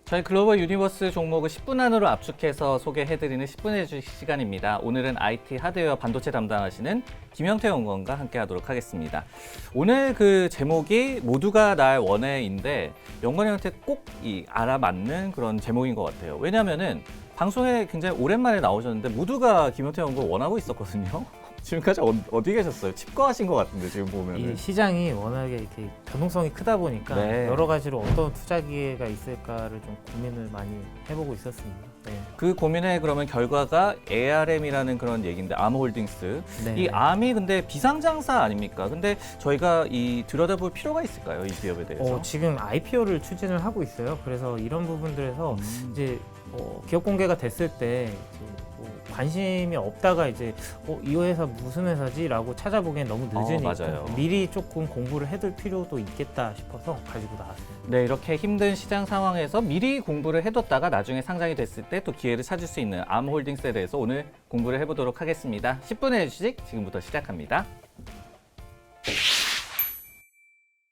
저희 글로벌 유니버스 종목을 10분 안으로 압축해서 소개해드리는 10분의 주식 시간입니다. 오늘은 IT 하드웨어 반도체 담당하시는 김영태 연구원과 함께하도록 하겠습니다. 오늘 그 제목이 모두가 날 원해인데 연구원한테 꼭 알아맞는 그런 제목인 것 같아요. 왜냐하면은 방송에 굉장히 오랜만에 나오셨는데 모두가 김영태 연구원 원하고 있었거든요. 지금까지 어디 계셨어요? 칩거하신 것 같은데 지금 보면은. 이 시장이 워낙에 이렇게 변동성이 크다 보니까 네. 여러 가지로 어떤 투자 기회가 있을까를 좀 고민을 많이 해보고 있었습니다. 네. 그 고민의 그러면 결과가 ARM이라는 그런 얘기인데 암홀딩스. 네. 이 암이 근데 비상장사 아닙니까? 근데 저희가 들여다볼 필요가 있을까요? 이 기업에 대해서? 지금 IPO를 추진을 하고 있어요. 그래서 이런 부분들에서 이제 기업 공개가 됐을 때 이제 관심이 없다가 이제 이 회사 무슨 회사지라고 찾아보기엔 너무 늦으니까 맞아요. 미리 조금 공부를 해둘 필요도 있겠다 싶어서 가지고 나왔습니다. 네, 이렇게 힘든 시장 상황에서 미리 공부를 해뒀다가 나중에 상장이 됐을 때 또 기회를 찾을 수 있는 암홀딩스에 대해서 오늘 공부를 해보도록 하겠습니다. 10분의 주식 지금부터 시작합니다.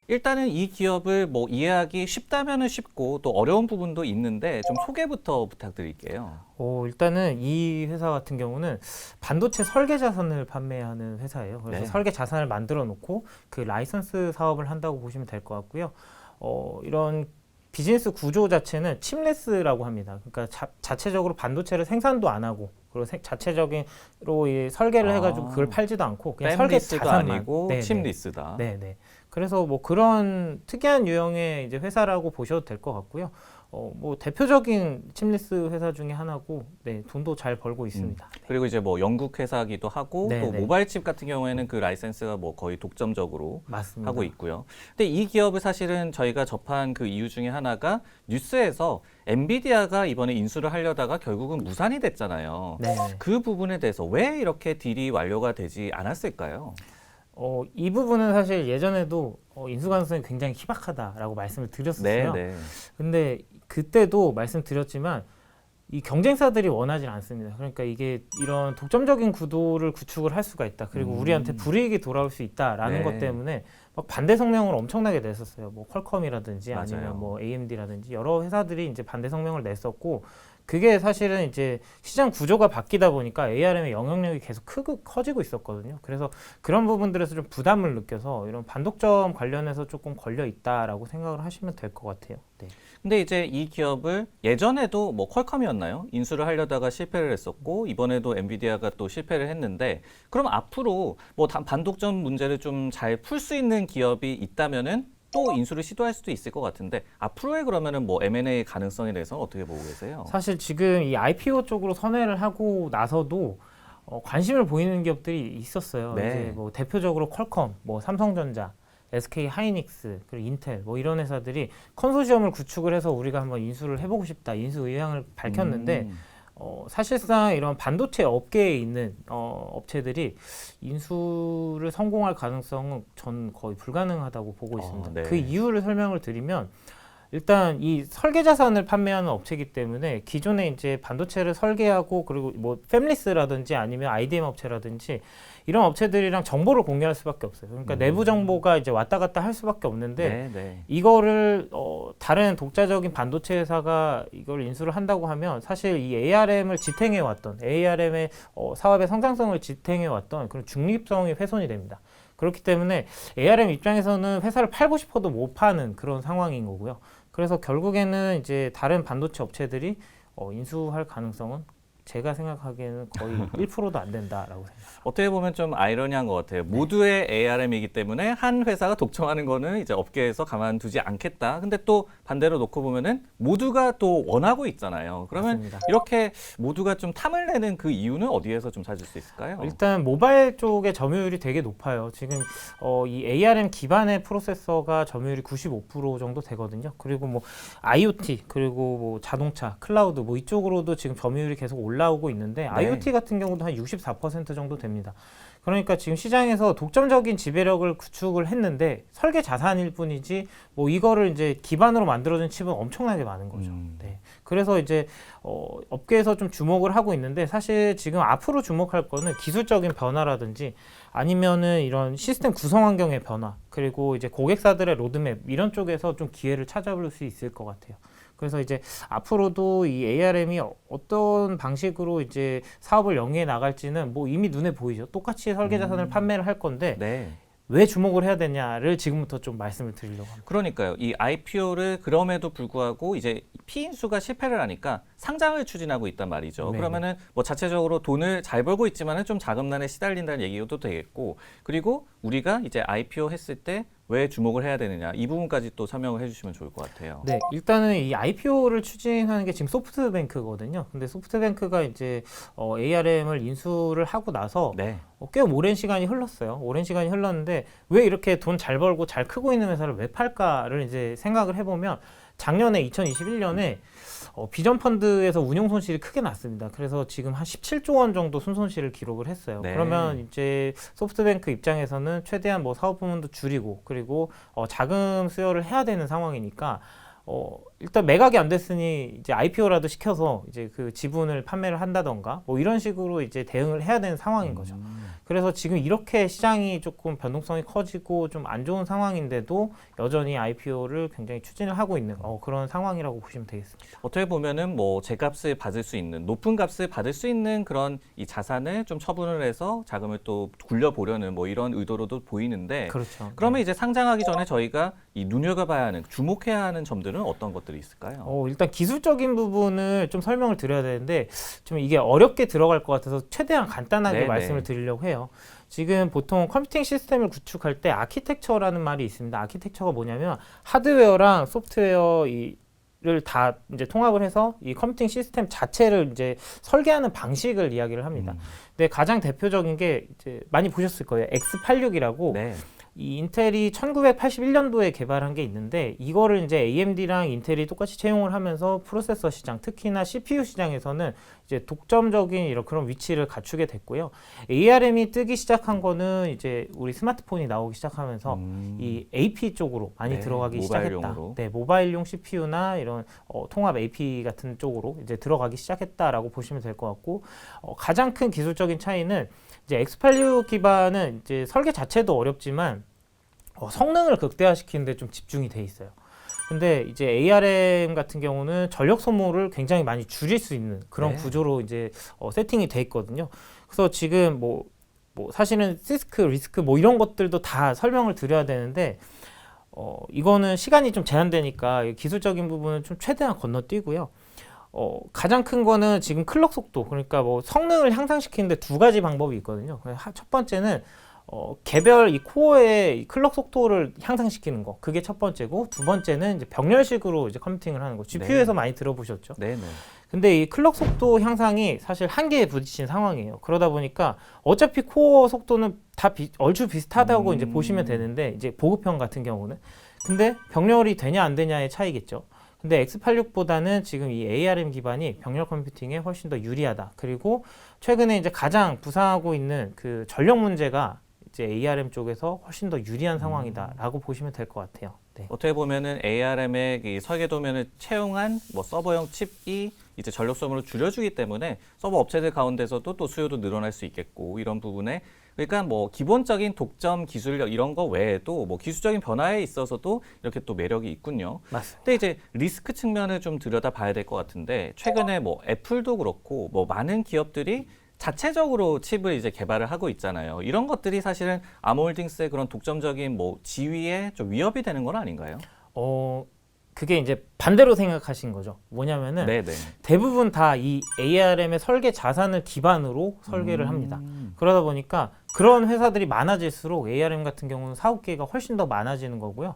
일단은 이 기업을 이해하기 쉽다면은 쉽고 또 어려운 부분도 있는데 좀 소개부터 부탁드릴게요. 일단은 이 회사 같은 경우는 반도체 설계 자산을 판매하는 회사예요. 그래서 네. 설계 자산을 만들어 놓고 그 라이선스 사업을 한다고 보시면 될 것 같고요. 이런 비즈니스 구조 자체는 칩레스라고 합니다. 그러니까 자체적으로 반도체를 생산도 안 하고 그리고 자체적으로 이 설계를 해가지고 그걸 팔지도 않고 그냥 설계 램리스가 자산만. 아니고 네네. 칩리스다. 네네. 그래서 그런 특이한 유형의 이제 회사라고 보셔도 될 것 같고요. 대표적인 칩리스 회사 중에 하나고, 네, 돈도 잘 벌고 있습니다. 그리고 이제 영국 회사기도 하고 또 네네. 모바일 칩 같은 경우에는 그 라이센스가 거의 독점적으로 맞습니다. 하고 있고요. 근데 이 기업을 사실은 저희가 접한 그 이유 중에 하나가 뉴스에서 엔비디아가 이번에 인수를 하려다가 결국은 무산이 됐잖아요. 네. 그 부분에 대해서 왜 이렇게 딜이 완료가 되지 않았을까요? 이 부분은 사실 예전에도 인수 가능성이 굉장히 희박하다라고 말씀을 드렸었어요. 네. 근데 그때도 말씀드렸지만 이 경쟁사들이 원하지 않습니다. 그러니까 이게 이런 독점적인 구도를 구축을 할 수가 있다. 그리고 우리한테 불이익이 돌아올 수 있다라는 네. 것 때문에 막 반대 성명을 엄청나게 냈었어요. 퀄컴이라든지 맞아요. 아니면 AMD라든지 여러 회사들이 이제 반대 성명을 냈었고, 그게 사실은 이제 시장 구조가 바뀌다 보니까 ARM의 영향력이 계속 커지고 있었거든요. 그래서 그런 부분들에서 좀 부담을 느껴서 이런 반독점 관련해서 조금 걸려 있다라고 생각을 하시면 될 것 같아요. 네. 근데 이제 이 기업을 예전에도 퀄컴이었나요? 인수를 하려다가 실패를 했었고 이번에도 엔비디아가 또 실패를 했는데, 그럼 앞으로 반독점 문제를 좀 잘 풀 수 있는 기업이 있다면은 또 인수를 시도할 수도 있을 것 같은데, 앞으로의 그러면은 M&A 가능성에 대해서는 어떻게 보고 계세요? 사실 지금 이 IPO 쪽으로 선회를 하고 나서도 관심을 보이는 기업들이 있었어요. 네. 이제 대표적으로 퀄컴, 삼성전자, SK 하이닉스, 그리고 인텔 이런 회사들이 컨소시엄을 구축을 해서 우리가 한번 인수를 해보고 싶다, 인수 의향을 밝혔는데 사실상 이런 반도체 업계에 있는 업체들이 인수를 성공할 가능성은 전 거의 불가능하다고 보고 있습니다. 네. 그 이유를 설명을 드리면, 일단 이 설계 자산을 판매하는 업체이기 때문에 기존에 이제 반도체를 설계하고 그리고 팹리스라든지 아니면 IDM 업체라든지 이런 업체들이랑 정보를 공유할 수밖에 없어요. 그러니까 내부 정보가 이제 왔다 갔다 할 수밖에 없는데, 네. 이거를 다른 독자적인 반도체 회사가 이걸 인수를 한다고 하면 사실 이 ARM을 지탱해 왔던, ARM의 사업의 성장성을 지탱해 왔던 그런 중립성이 훼손이 됩니다. 그렇기 때문에 ARM 입장에서는 회사를 팔고 싶어도 못 파는 그런 상황인 거고요. 그래서 결국에는 이제 다른 반도체 업체들이 인수할 가능성은 제가 생각하기에는 거의 1%도 안 된다라고 생각합니다. 어떻게 보면 좀 아이러니한 것 같아요. 모두의 ARM이기 때문에 한 회사가 독점하는 거는 이제 업계에서 가만두지 않겠다. 근데 또 반대로 놓고 보면은 모두가 또 원하고 있잖아요. 그러면 맞습니다. 이렇게 모두가 좀 탐을 내는 그 이유는 어디에서 좀 찾을 수 있을까요? 일단 모바일 쪽의 점유율이 되게 높아요. 지금 이 ARM 기반의 프로세서가 점유율이 95% 정도 되거든요. 그리고 IoT, 그리고 자동차, 클라우드 이쪽으로도 지금 점유율이 계속 올라오고 있는데, IoT 같은 경우도 한 64% 정도 됩니다. 그러니까 지금 시장에서 독점적인 지배력을 구축을 했는데 설계 자산일 뿐이지 이거를 이제 기반으로 만들어준 칩은 엄청나게 많은 거죠. 네. 그래서 이제 업계에서 좀 주목을 하고 있는데, 사실 지금 앞으로 주목할 거는 기술적인 변화라든지 아니면은 이런 시스템 구성 환경의 변화, 그리고 이제 고객사들의 로드맵 이런 쪽에서 좀 기회를 찾아볼 수 있을 것 같아요. 그래서 이제 앞으로도 이 ARM이 어떤 방식으로 이제 사업을 영위해 나갈지는 뭐 이미 눈에 보이죠. 똑같이 설계 자산을 판매를 할 건데 네. 왜 주목을 해야 되냐를 지금부터 좀 말씀을 드리려고 합니다. 그러니까요. 이 IPO를 그럼에도 불구하고 이제 피인수가 실패를 하니까 상장을 추진하고 있단 말이죠. 네네. 그러면은 뭐 자체적으로 돈을 잘 벌고 있지만은 좀 자금난에 시달린다는 얘기도 되겠고, 그리고 우리가 이제 IPO 했을 때 왜 주목을 해야 되느냐, 이 부분까지 또 설명을 해주시면 좋을 것 같아요. 네, 일단은 이 IPO를 추진하는 게 지금 소프트뱅크거든요. 근데 소프트뱅크가 이제 ARM을 인수를 하고 나서 네. 꽤 오랜 시간이 흘렀어요. 오랜 시간이 흘렀는데 왜 이렇게 돈 잘 벌고 잘 크고 있는 회사를 왜 팔까를 이제 생각을 해보면 작년에 2021년에 비전 펀드에서 운용 손실이 크게 났습니다. 그래서 지금 한 17조 원 정도 순손실을 기록을 했어요. 네. 그러면 이제 소프트뱅크 입장에서는 최대한 뭐 사업 부문도 줄이고 그리고 자금 수여를 해야 되는 상황이니까 일단 매각이 안 됐으니 이제 IPO라도 시켜서 이제 그 지분을 판매를 한다던가 뭐 이런 식으로 이제 대응을 해야 되는 상황인 거죠. 그래서 지금 이렇게 시장이 조금 변동성이 커지고 좀 안 좋은 상황인데도 여전히 IPO를 굉장히 추진을 하고 있는 그런 상황이라고 보시면 되겠습니다. 어떻게 보면은 뭐 제값을 받을 수 있는, 높은 값을 받을 수 있는 그런 이 자산을 좀 처분을 해서 자금을 또 굴려보려는 뭐 이런 의도로도 보이는데, 그렇죠. 그러면 이제 상장하기 전에 저희가 이 눈여겨봐야 하는, 주목해야 하는 점들은 어떤 것들이 있을까요? 일단 기술적인 부분을 좀 설명을 드려야 되는데 좀 이게 어렵게 들어갈 것 같아서 최대한 간단하게 네네. 말씀을 드리려고 해요. 지금 보통 컴퓨팅 시스템을 구축할 때 아키텍처라는 말이 있습니다. 아키텍처가 뭐냐면 하드웨어랑 소프트웨어 를 다 이제 통합을 해서 이 컴퓨팅 시스템 자체를 이제 설계하는 방식을 이야기를 합니다. 근데 가장 대표적인 게 이제 많이 보셨을 거예요. X86이라고 네. 이 인텔이 1981년도에 개발한 게 있는데 이거를 이제 AMD랑 인텔이 똑같이 채용을 하면서 프로세서 시장, 특히나 CPU 시장에서는 이제 독점적인 이런 그런 위치를 갖추게 됐고요. ARM이 뜨기 시작한 거는 이제 우리 스마트폰이 나오기 시작하면서 이 AP 쪽으로 많이 네, 들어가기 시작했다. 모바일용으로. 네, 모바일용 CPU나 이런 통합 AP 같은 쪽으로 이제 들어가기 시작했다라고 보시면 될 것 같고, 가장 큰 기술적인 차이는 이제 X86 기반은 이제 설계 자체도 어렵지만 성능을 극대화시키는 데 좀 집중이 돼 있어요. 근데 이제 ARM 같은 경우는 전력 소모를 굉장히 많이 줄일 수 있는 그런 네. 구조로 이제 세팅이 돼 있거든요. 그래서 지금 뭐 사실은 시스크, 리스크 뭐 이런 것들도 다 설명을 드려야 되는데 이거는 시간이 좀 제한되니까 기술적인 부분은 좀 최대한 건너뛰고요. 가장 큰 거는 지금 클럭 속도, 그러니까 뭐 성능을 향상시키는데 두 가지 방법이 있거든요. 첫 번째는 개별 이 코어의 이 클럭 속도를 향상시키는 거, 그게 첫 번째고, 두 번째는 이제 병렬식으로 이제 컴퓨팅을 하는 거. GPU에서 많이 들어보셨죠? 네네. 근데 이 클럭 속도 향상이 사실 한계에 부딪힌 상황이에요. 그러다 보니까 어차피 코어 속도는 다 얼추 비슷하다고 이제 보시면 되는데, 이제 보급형 같은 경우는. 근데 병렬이 되냐 안 되냐의 차이겠죠. 근데 X86보다는 지금 이 ARM 기반이 병렬 컴퓨팅에 훨씬 더 유리하다. 그리고 최근에 이제 가장 부상하고 있는 그 전력 문제가 이제 ARM 쪽에서 훨씬 더 유리한 상황이다라고 보시면 될 것 같아요. 네. 어떻게 보면은 ARM의 이 설계 도면을 채용한 뭐 서버형 칩이 이제 전력 소모를 줄여주기 때문에 서버 업체들 가운데서도 또 수요도 늘어날 수 있겠고, 이런 부분에 그러니까 뭐 기본적인 독점 기술력 이런 거 외에도 뭐 기술적인 변화에 있어서도 이렇게 또 매력이 있군요. 맞습니다. 근데 이제 리스크 측면을 좀 들여다 봐야 될 것 같은데, 최근에 뭐 애플도 그렇고 뭐 많은 기업들이 자체적으로 칩을 이제 개발을 하고 있잖아요. 이런 것들이 사실은 암호홀딩스의 그런 독점적인 뭐 지위에 좀 위협이 되는 건 아닌가요? 그게 이제 반대로 생각하신 거죠. 뭐냐면은 네네. 대부분 다 이 ARM의 설계 자산을 기반으로 설계를 합니다. 그러다 보니까 그런 회사들이 많아질수록 ARM 같은 경우는 사업 기회가 훨씬 더 많아지는 거고요.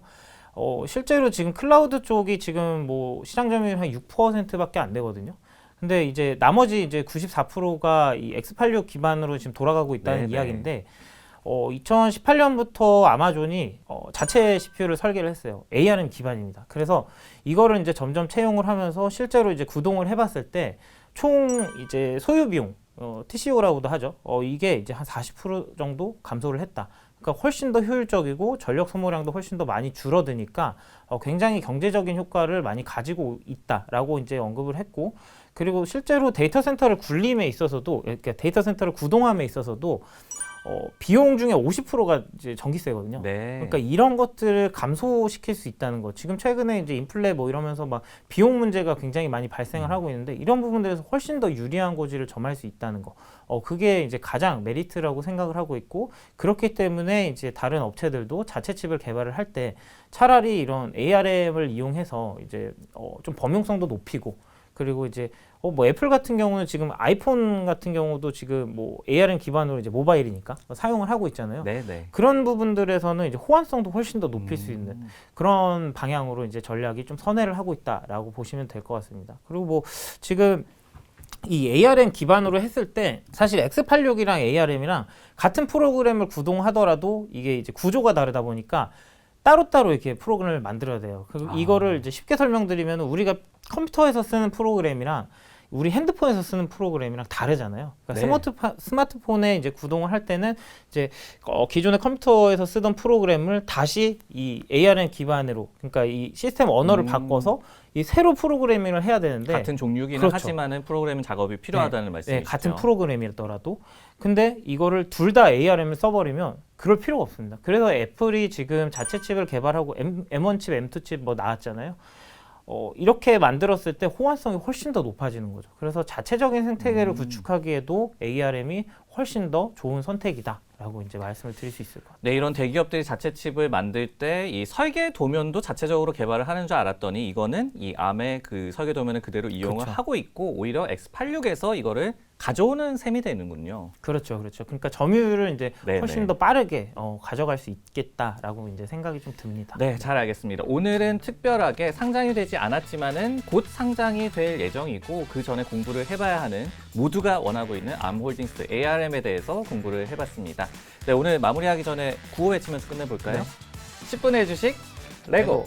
실제로 지금 클라우드 쪽이 지금 뭐 시장 점유율 한 6%밖에 안 되거든요. 근데 이제 나머지 이제 94%가 이 X86 기반으로 지금 돌아가고 있다는 네네. 이야기인데, 2018년부터 아마존이 자체 CPU를 설계를 했어요. ARM 기반입니다. 그래서 이거를 이제 점점 채용을 하면서 실제로 이제 구동을 해봤을 때 총 이제 소요 비용, TCO라고도 하죠. 이게 이제 한 40% 정도 감소를 했다. 그러니까 훨씬 더 효율적이고 전력 소모량도 훨씬 더 많이 줄어드니까 굉장히 경제적인 효과를 많이 가지고 있다라고 이제 언급을 했고, 그리고 실제로 데이터 센터를 굴림에 있어서도, 그러니까 데이터 센터를 구동함에 있어서도 비용 중에 50%가 이제 전기세거든요. 네. 그러니까 이런 것들을 감소시킬 수 있다는 거. 지금 최근에 이제 인플레 뭐 이러면서 막 비용 문제가 굉장히 많이 발생을 하고 있는데 이런 부분들에서 훨씬 더 유리한 고지를 점할 수 있다는 거. 그게 이제 가장 메리트라고 생각을 하고 있고 그렇기 때문에 이제 다른 업체들도 자체 칩을 개발을 할 때 차라리 이런 ARM을 이용해서 이제 좀 범용성도 높이고 그리고 이제 뭐 애플 같은 경우는 지금 아이폰 같은 경우도 지금 뭐 ARM 기반으로 이제 모바일이니까 사용을 하고 있잖아요. 네, 네. 그런 부분들에서는 이제 호환성도 훨씬 더 높일 수 있는 그런 방향으로 이제 전략이 좀 선회를 하고 있다라고 보시면 될 것 같습니다. 그리고 뭐 지금 이 ARM 기반으로 했을 때 사실 X86이랑 ARM이랑 같은 프로그램을 구동하더라도 이게 이제 구조가 다르다 보니까 따로따로 이렇게 프로그램을 만들어야 돼요. 이거를 이제 쉽게 설명드리면 우리가 컴퓨터에서 쓰는 프로그램이랑 우리 핸드폰에서 쓰는 프로그램이랑 다르잖아요. 그러니까 네. 스마트폰에 이제 구동을 할 때는 이제 기존의 컴퓨터에서 쓰던 프로그램을 다시 이 ARM 기반으로 그러니까 이 시스템 언어를 바꿔서 이 새로 프로그래밍을 해야 되는데 같은 종류기는 그렇죠. 하지만은 프로그래밍 작업이 필요하다는 말씀이시죠. 네, 같은 프로그램이더라도 근데 이거를 둘 다 ARM을 써버리면 그럴 필요가 없습니다. 그래서 애플이 지금 자체 칩을 개발하고 M1 칩, M2 칩 뭐 나왔잖아요. 이렇게 만들었을 때 호환성이 훨씬 더 높아지는 거죠. 그래서 자체적인 생태계를 구축하기에도 ARM이 훨씬 더 좋은 선택이다라고 이제 말씀을 드릴 수 있을 것 같아요. 네, 이런 대기업들이 자체 칩을 만들 때 이 설계 도면도 자체적으로 개발을 하는 줄 알았더니 이거는 이 ARM의 그 설계 도면을 그대로 이용을 그렇죠. 하고 있고 오히려 X86에서 이거를 가져오는 셈이 되는군요. 그렇죠, 그렇죠. 그러니까 점유율을 이제 네네. 훨씬 더 빠르게 가져갈 수 있겠다라고 이제 생각이 좀 듭니다. 네, 잘 알겠습니다. 오늘은 특별하게 상장이 되지 않았지만은 곧 상장이 될 예정이고 그 전에 공부를 해봐야 하는 모두가 원하고 있는 암홀딩스 ARM에 대해서 공부를 해봤습니다. 네, 오늘 마무리하기 전에 구호 외치면서 끝내볼까요? 10분의 주식 레고.